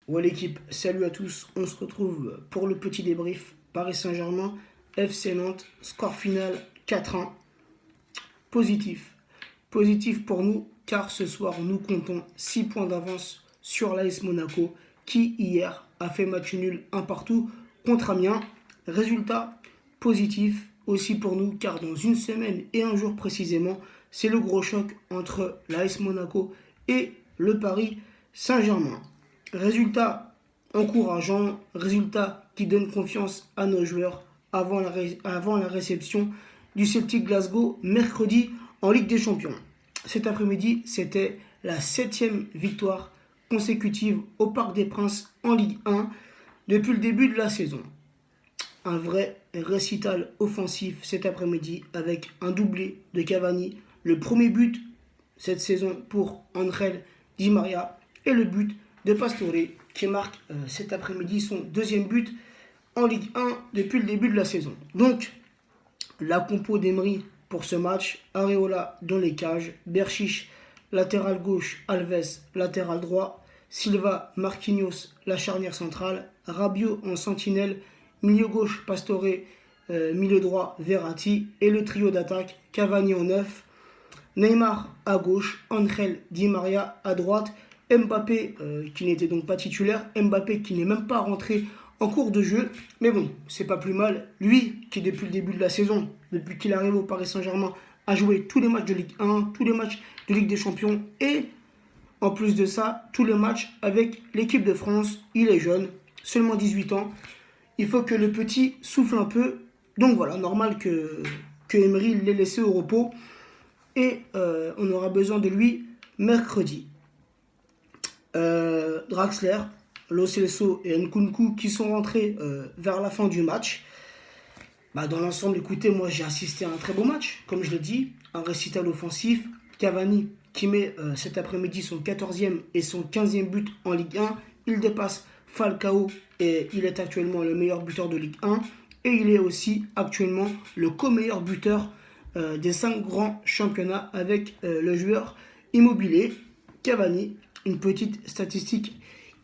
Ouais l'équipe, salut à tous, on se retrouve pour le petit débrief. Paris Saint-Germain, FC Nantes, score final 4-1. Positif. Positif pour nous car ce soir nous comptons 6 points d'avance sur l'AS Monaco qui hier a fait match nul un partout contre Amiens. Résultat positif aussi pour nous car dans une semaine et un jour précisément, c'est le gros choc entre l'AS Monaco et le Paris Saint-Germain. Résultat encourageant, résultat qui donne confiance à nos joueurs avant la réception du Celtic Glasgow mercredi en Ligue des Champions. Cet après-midi, c'était la 7e victoire consécutive au Parc des Princes en Ligue 1 depuis le début de la saison. Un vrai récital offensif cet après-midi avec un doublé de Cavani, le premier but cette saison pour Angel Di Maria et le but de Pastore qui marque cet après-midi son deuxième but en Ligue 1 depuis le début de la saison. Donc, la compo d'Emery pour ce match, Areola dans les cages, Berchiche, latéral gauche, Alves, latéral droit, Silva, Marquinhos, la charnière centrale, Rabiot en sentinelle, milieu gauche, Pastore, milieu droit, Verratti, et le trio d'attaque, Cavani en 9, Neymar à gauche, Angel Di Maria à droite, Mbappé qui n'était donc pas titulaire, Mbappé qui n'est même pas rentré en cours de jeu, mais bon, c'est pas plus mal. Lui qui depuis le début de la saison, depuis qu'il arrive au Paris Saint-Germain, a joué tous les matchs de Ligue 1, tous les matchs de Ligue des Champions et en plus de ça, tous les matchs avec l'équipe de France. Il est jeune, seulement 18 ans. Il faut que le petit souffle un peu. Donc voilà, normal que Emery l'ait laissé au repos. Et on aura besoin de lui mercredi. Draxler, Lo Celso et Nkunku qui sont rentrés vers la fin du match. Dans l'ensemble, écoutez, moi j'ai assisté à un très beau match, comme je l'ai dit, un récital offensif. Cavani qui met cet après-midi son 14e et son 15e but en Ligue 1. Il dépasse Falcao et il est actuellement le meilleur buteur de Ligue 1. Et il est aussi actuellement le co-meilleur buteur des 5 grands championnats avec le joueur immobilier Cavani. Une petite statistique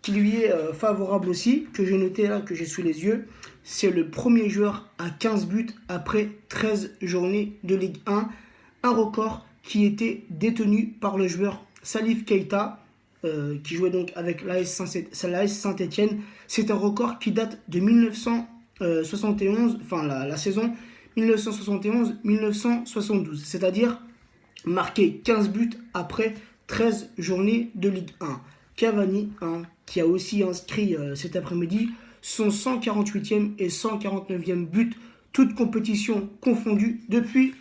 qui lui est favorable aussi, que j'ai noté là, que j'ai sous les yeux. C'est le premier joueur à 15 buts après 13 journées de Ligue 1. Un record qui était détenu par le joueur Salif Keita, qui jouait donc avec l'AS Saint-Etienne. C'est un record qui date de 1971, enfin la saison 1971-1972. C'est-à-dire marquer 15 buts après 13 journées de Ligue 1. Cavani, qui a aussi inscrit cet après-midi son 148e et 149e but, toutes compétitions confondues, depuis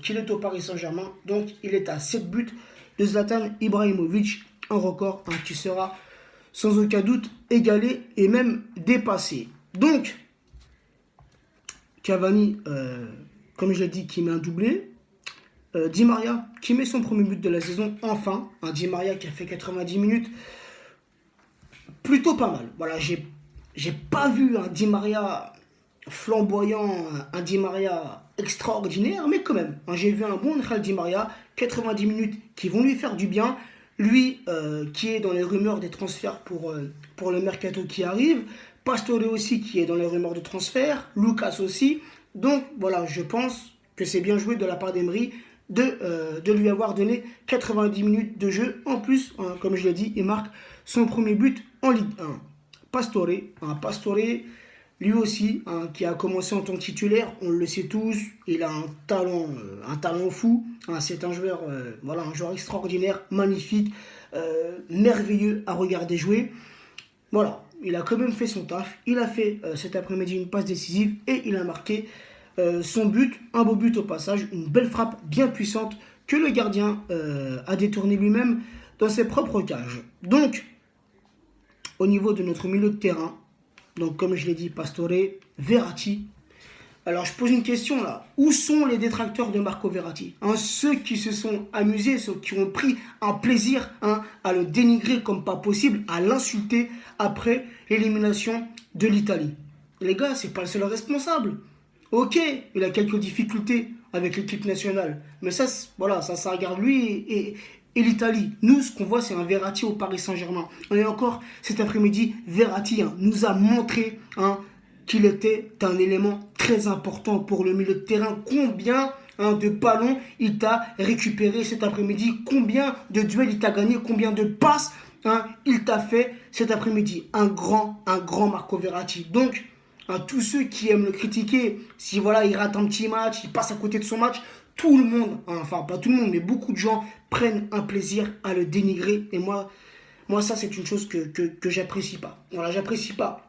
qu'il est au Paris Saint-Germain. Donc il est à 7 buts de Zlatan Ibrahimovic, un record qui sera sans aucun doute égalé et même dépassé. Donc, Cavani, comme je l'ai dit, qui met un doublé. Di Maria qui met son premier but de la saison, enfin. Un Di Maria qui a fait 90 minutes. Plutôt pas mal. Voilà, j'ai pas vu un Di Maria flamboyant, un Di Maria extraordinaire, mais quand même. J'ai vu un bon Angel Di Maria, 90 minutes qui vont lui faire du bien. Lui qui est dans les rumeurs des transferts pour le mercato qui arrive. Pastore aussi qui est dans les rumeurs de transfert. Lucas aussi. Donc voilà, je pense que c'est bien joué de la part d'Emery de lui avoir donné 90 minutes de jeu. En plus, comme je l'ai dit, il marque son premier but en Ligue 1. Pastore, lui aussi, qui a commencé en tant que titulaire, on le sait tous, il a un talent fou. C'est un joueur, un joueur extraordinaire, magnifique, merveilleux à regarder jouer. Voilà, il a quand même fait son taf. Il a fait cet après-midi une passe décisive et il a marqué son but, un beau but au passage, une belle frappe bien puissante que le gardien a détourné lui-même dans ses propres cages. Donc, au niveau de notre milieu de terrain, donc comme je l'ai dit, Pastore, Verratti. Alors je pose une question là, où sont les détracteurs de Marco Verratti, ceux qui se sont amusés, ceux qui ont pris un plaisir à le dénigrer comme pas possible, à l'insulter après l'élimination de l'Italie. Les gars, c'est pas le seul responsable. Ok, il a quelques difficultés avec l'équipe nationale, mais ça regarde lui et l'Italie. Nous, ce qu'on voit, c'est un Verratti au Paris Saint-Germain. Et encore, cet après-midi, Verratti nous a montré qu'il était un élément très important pour le milieu de terrain. Combien de ballons il t'a récupéré cet après-midi, combien de duels il t'a gagné, combien de passes il t'a fait cet après-midi. Un grand Marco Verratti. Donc, tous ceux qui aiment le critiquer, si voilà, il rate un petit match, il passe à côté de son match, tout le monde, enfin pas tout le monde, mais beaucoup de gens prennent un plaisir à le dénigrer. Et moi ça c'est une chose que j'apprécie pas. Voilà, j'apprécie pas.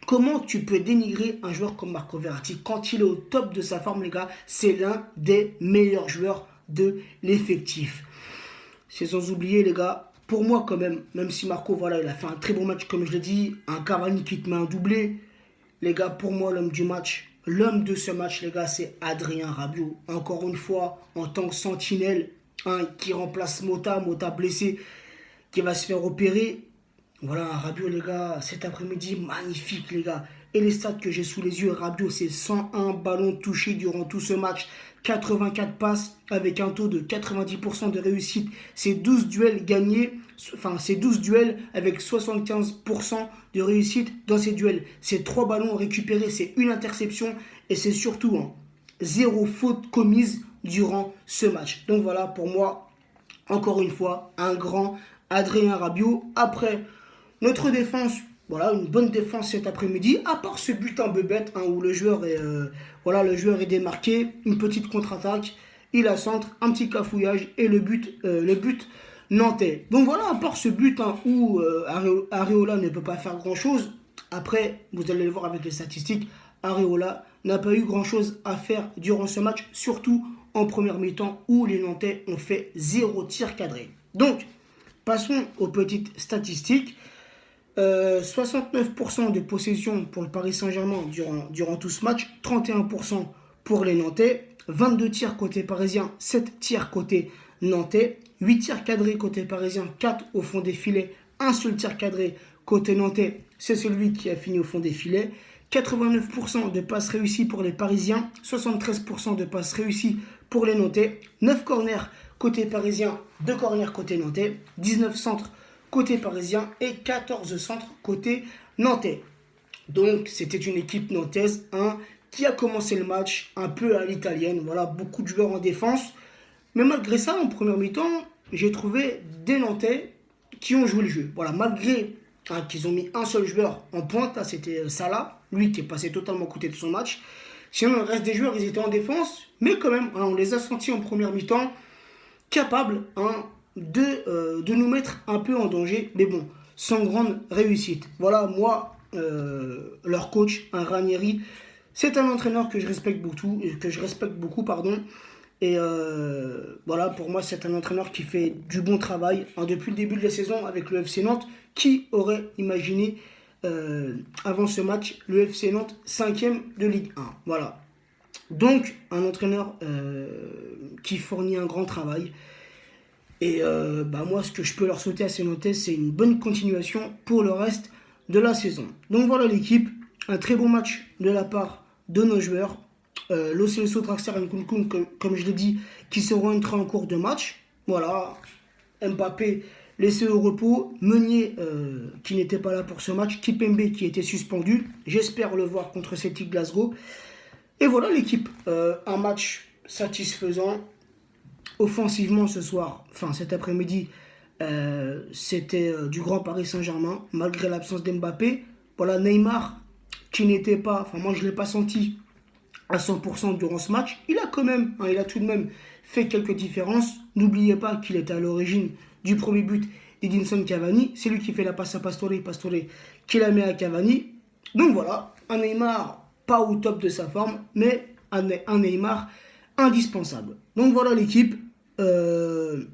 Comment tu peux dénigrer un joueur comme Marco Verratti quand il est au top de sa forme, les gars? C'est l'un des meilleurs joueurs de l'effectif. C'est sans oublier, les gars, pour moi quand même si Marco, voilà, il a fait un très bon match, comme je l'ai dit, un Cavani qui te met un doublé, les gars, pour moi, l'homme du match, l'homme de ce match, les gars, c'est Adrien Rabiot. Encore une fois, en tant que sentinelle, qui remplace Mota blessé, qui va se faire opérer. Voilà, Rabiot, les gars, cet après-midi, magnifique, les gars. Et les stats que j'ai sous les yeux, Rabiot, c'est 101 ballons touchés durant tout ce match, 84 passes avec un taux de 90% de réussite. C'est 12 duels gagnés, c'est 12 duels avec 75% de réussite dans ces duels. C'est 3 ballons récupérés, c'est une interception et c'est surtout 0 faute commise durant ce match. Donc voilà, pour moi, encore une fois, un grand Adrien Rabiot. Après, notre défense, voilà, une bonne défense cet après-midi, à part ce but un peu bête où le joueur est démarqué, une petite contre-attaque, il a centre, un petit cafouillage et le but nantais. Donc voilà, à part ce but où Areola ne peut pas faire grand-chose, après, vous allez le voir avec les statistiques, Areola n'a pas eu grand-chose à faire durant ce match, surtout en première mi-temps où les Nantais ont fait 0 tir cadré. Donc, passons aux petites statistiques. 69% de possession pour le Paris Saint-Germain durant tout ce match, 31% pour les Nantais, 22 tirs côté parisien, 7 tirs côté nantais, 8 tirs cadrés côté parisien, 4 au fond des filets, un seul tir cadré côté nantais, c'est celui qui a fini au fond des filets, 89% de passes réussies pour les Parisiens, 73% de passes réussies pour les Nantais, 9 corners côté parisien, 2 corners côté nantais, 19 centres côté parisien et 14 centres côté nantais. Donc c'était une équipe nantaise qui a commencé le match un peu à l'italienne. Voilà, beaucoup de joueurs en défense. Mais malgré ça, en première mi-temps, j'ai trouvé des Nantais qui ont joué le jeu. Voilà, malgré qu'ils ont mis un seul joueur en pointe, là c'était Salah, lui qui est passé totalement à côté de son match. Sinon, le reste des joueurs, ils étaient en défense, mais quand même, on les a sentis en première mi-temps capables de nous mettre un peu en danger, mais bon, sans grande réussite. Voilà, moi, leur coach, Ranieri, c'est un entraîneur que je respecte beaucoup, et voilà, pour moi, c'est un entraîneur qui fait du bon travail depuis le début de la saison avec le FC Nantes. Qui aurait imaginé avant ce match le FC Nantes 5e de Ligue 1? Voilà. Donc, un entraîneur qui fournit un grand travail. Et moi, ce que je peux leur souhaiter à ces Nantais, c'est une bonne continuation pour le reste de la saison. Donc voilà l'équipe. Un très bon match de la part de nos joueurs. Lo Celso, Draxler et Nkunku, comme je l'ai dit, qui seront entrés en cours de match. Voilà. Mbappé laissé au repos. Meunier qui n'était pas là pour ce match. Kipembe qui était suspendu. J'espère le voir contre Celtic Glasgow. Et voilà l'équipe. Un match satisfaisant. Offensivement ce soir, cet après-midi, c'était du grand Paris Saint-Germain, malgré l'absence d'Mbappé. Voilà, Neymar, qui n'était pas, moi je ne l'ai pas senti à 100% durant ce match. Il a tout de même fait quelques différences. N'oubliez pas qu'il était à l'origine du premier but d'Edinson Cavani. C'est lui qui fait la passe à Pastore qui la met à Cavani. Donc voilà, un Neymar pas au top de sa forme, mais un Neymar indispensable. Donc voilà l'équipe, 4-1,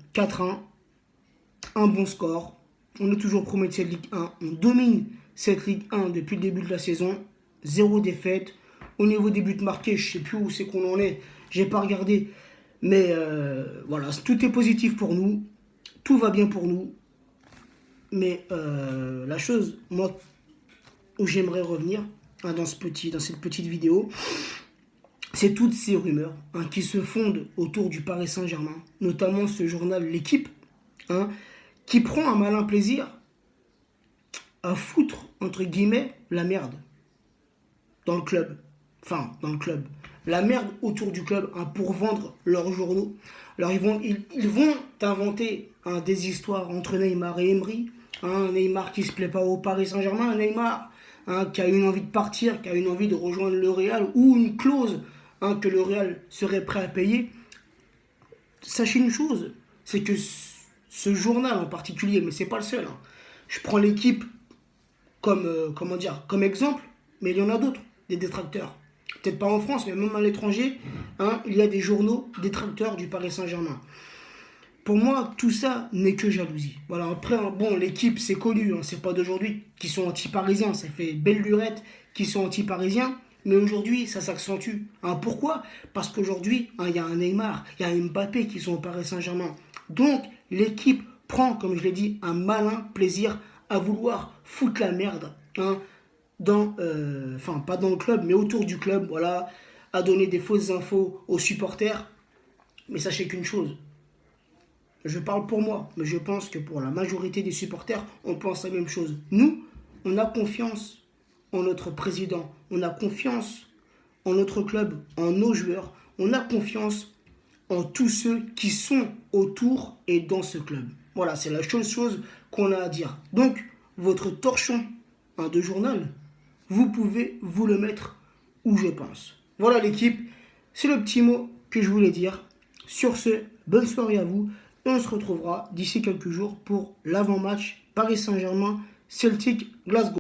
un bon score. On est toujours premier de cette Ligue 1. On domine cette Ligue 1 depuis le début de la saison. 0 défaite. Au niveau des buts marqués, je ne sais plus où c'est qu'on en est. J'ai pas regardé. Mais voilà, tout est positif pour nous. Tout va bien pour nous. Mais la chose, moi, où j'aimerais revenir dans cette petite vidéo, c'est toutes ces rumeurs qui se fondent autour du Paris Saint-Germain, notamment ce journal L'Équipe, hein, qui prend un malin plaisir à foutre, entre guillemets, la merde dans le club. Enfin, dans le club. La merde autour du club, hein, pour vendre leurs journaux. Alors ils vont inventer, hein, des histoires entre Neymar et Emery. Hein, Neymar qui se plaît pas au Paris Saint-Germain, Neymar, hein, qui a une envie de partir, qui a une envie de rejoindre le Real, ou une clause, hein, que le Real serait prêt à payer. Sachez une chose, c'est que ce journal en particulier, mais c'est pas le seul, hein. Je prends l'équipe comme, comment dire, comme exemple, mais il y en a d'autres, des détracteurs. Peut-être pas en France, mais même à l'étranger, hein, il y a des journaux détracteurs du Paris Saint-Germain. Pour moi, tout ça n'est que jalousie. Voilà, après, hein, bon, l'équipe, c'est connu, hein, c'est pas d'aujourd'hui, qui sont anti-parisiens, ça fait belle lurette qui sont anti-parisiens, mais aujourd'hui, ça s'accentue. Hein, pourquoi? Parce qu'aujourd'hui, hein, il y a un Neymar, il y a un Mbappé qui sont au Paris Saint-Germain. Donc, l'équipe prend, comme je l'ai dit, un malin plaisir à vouloir foutre la merde, hein, enfin, pas dans le club, mais autour du club, voilà, à donner des fausses infos aux supporters. Mais sachez qu'une chose, je parle pour moi, mais je pense que pour la majorité des supporters, on pense la même chose. Nous, on a confiance en notre président, on a confiance en notre club, en nos joueurs, on a confiance en tous ceux qui sont autour et dans ce club. Voilà, c'est la seule chose qu'on a à dire. Donc, votre torchon, hein, de journal, vous pouvez vous le mettre où je pense. Voilà l'équipe, c'est le petit mot que je voulais dire. Sur ce, bonne soirée à vous. Et on se retrouvera d'ici quelques jours pour l'avant-match Paris Saint-Germain Celtic Glasgow.